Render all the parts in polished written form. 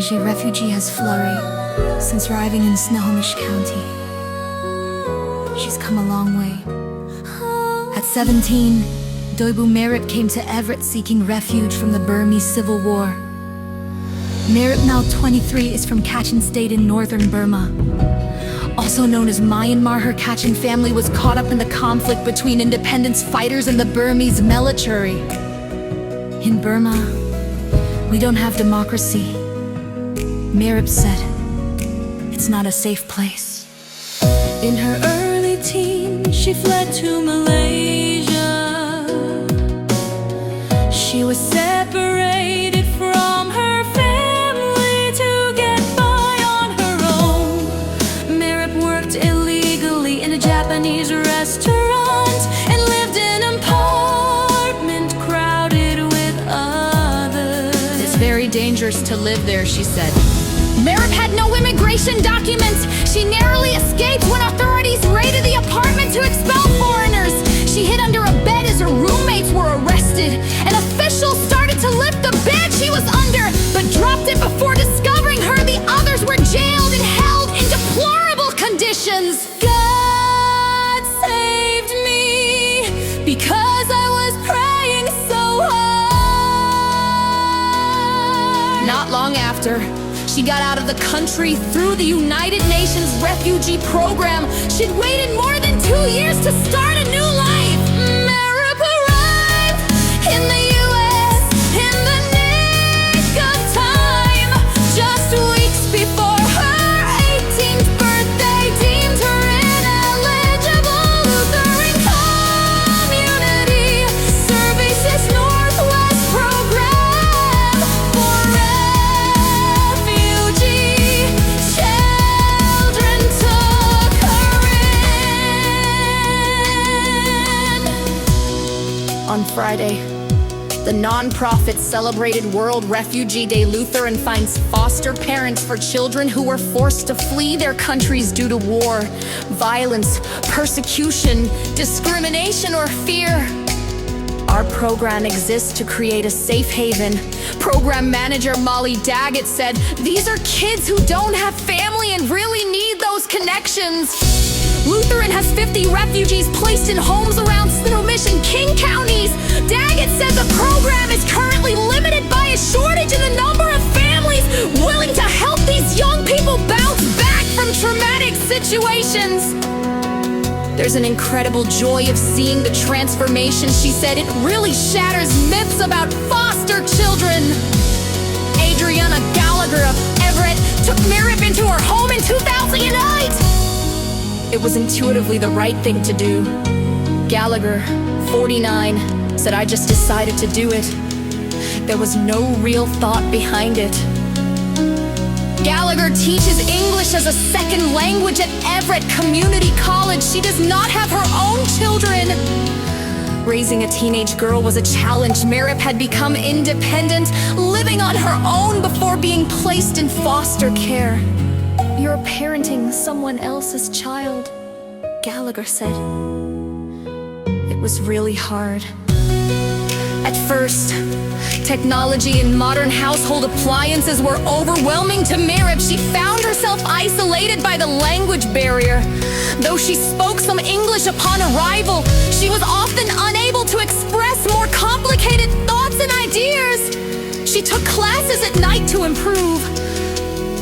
Neige Refugee has flurry since arriving in Snohomish County. She's come a long way. At 17, Doibu Merip came to Everett seeking refuge from the Burmese Civil War. Merip, now 23, is from Kachin State in northern Burma. Also known as Myanmar, her Kachin family was caught up in the conflict between independence fighters and the Burmese military. In Burma, we don't have democracy. Merip said, it's not a safe place. In her early teens, she fled to Malaysia. She was separated from her family to get by on her own. Merip worked illegally in a Japanese restaurant and lived in an apartment crowded with others. It's very dangerous to live there, she said. Merip had no immigration documents. She narrowly escaped when authorities raided the apartment to expel foreigners. She hid under a bed as her roommates were arrested. An official started to lift the bed she was under, but dropped it before discovering her. The others were jailed and held in deplorable conditions. God saved me because I was praying so hard. Not long after, she got out of the country through the United Nations Refugee Program. She'd waited more than 2 years to start a new life. Merip arrived in the U.S. in the nick of time, just weeks before her 18th birthday deemed her ineligible. Lutheran Community Services Northwest Program for refugee children took her in. On Friday, the non-profit celebrated World Refugee Day. Lutheran finds foster parents for children who were forced to flee their countries due to war, violence, persecution, discrimination, or fear. Our program exists to create a safe haven. Program manager Molly Daggett said, "These are kids who don't have family and really need those connections." Lutheran has 50 refugees placed in homes around Snohomish and King counties. Daggett said the program is currently limited by a shortage in the number of families willing to help these young people bounce back from traumatic situations. There's an incredible joy of seeing the transformation, she said. It really shatters myths about foster children. Adriana Gallagher of Everett took Merip into her home in 2008. It was intuitively the right thing to do. Gallagher, 49, said, "I just decided to do it. There was no real thought behind it." Gallagher teaches English as a second language at Everett Community College. She does not have her own children. Raising a teenage girl was a challenge. Merip had become independent, living on her own before being placed in foster care. "You're parenting someone else's child," Gallagher said. It was really hard. At first, technology and modern household appliances were overwhelming to Merip. She found herself isolated by the language barrier. Though she spoke some English upon arrival, she was often unable to express more complicated thoughts and ideas. She took classes at night to improve.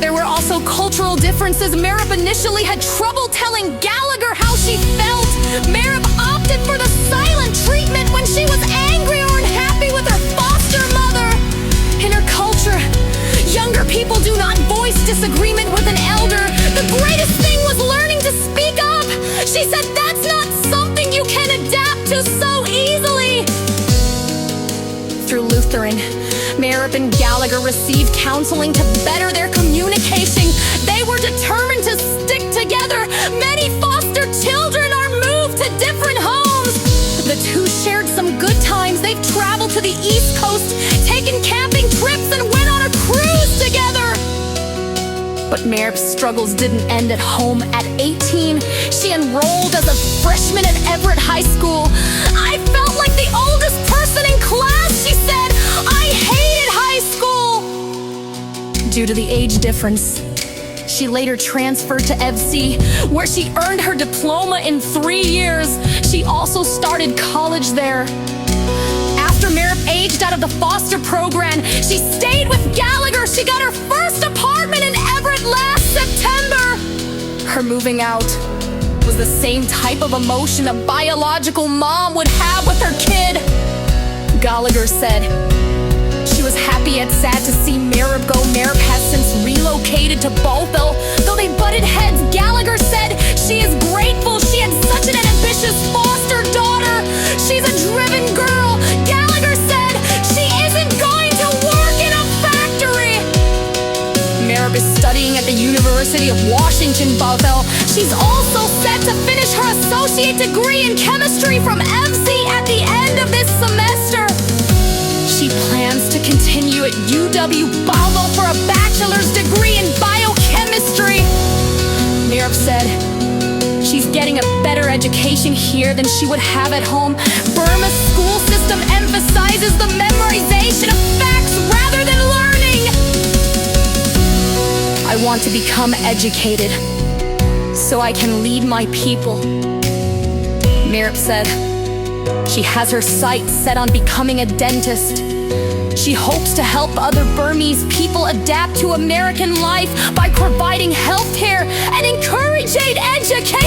There were also cultural differences. Merip initially had trouble telling Gallagher how she felt. Merip opted for the silent treatment when she was angry or unhappy with her foster mother. In her culture, younger people do not voice disagreement with an elder. The greatest thing was learning to speak up. She said that's not something you can adapt to so easily. Through Lutheran, Merip and Gallagher received counseling to better their communication. They were determined to stick together. Many foster children are moved to different homes. The two shared some good times. They've traveled to the East Coast, taken camping trips, and went on a cruise together. But Merip's struggles didn't end at home. At 18, she enrolled as a freshman at Everett High School. "I felt like the oldest person in class," she said. "I hated high school." Due to the age difference, she later transferred to FC, where she earned her diploma in 3 years. She also started college there. After Merritt aged out of the foster program, she stayed with Gallagher. She got her first apartment in Everett last September. Her moving out was the same type of emotion a biological mom would have with her kid. Gallagher said she was happy yet sad to see Merritt go. Merritt has since relocated to Bothell. Though they butted heads, Gallagher said she is grateful she had such an ambitious foster daughter. She's a driven girl. Gallagher said she isn't going to work in a factory. Merritt is studying at the University of Washington, Bothell. She's also set to finish her associate degree in chemistry from MC at the end of this semester. She plans to continue at UW-Bothell for a bachelor's degree in biochemistry. Merritt said she's getting a better education here than she would have at home. Burma's school system emphasizes the memorization of facts rather than learning. I want to become educated so I can lead my people, Merritt said. She has her sights set on becoming a dentist. She hopes to help other Burmese people adapt to American life by providing health care and encouraging education.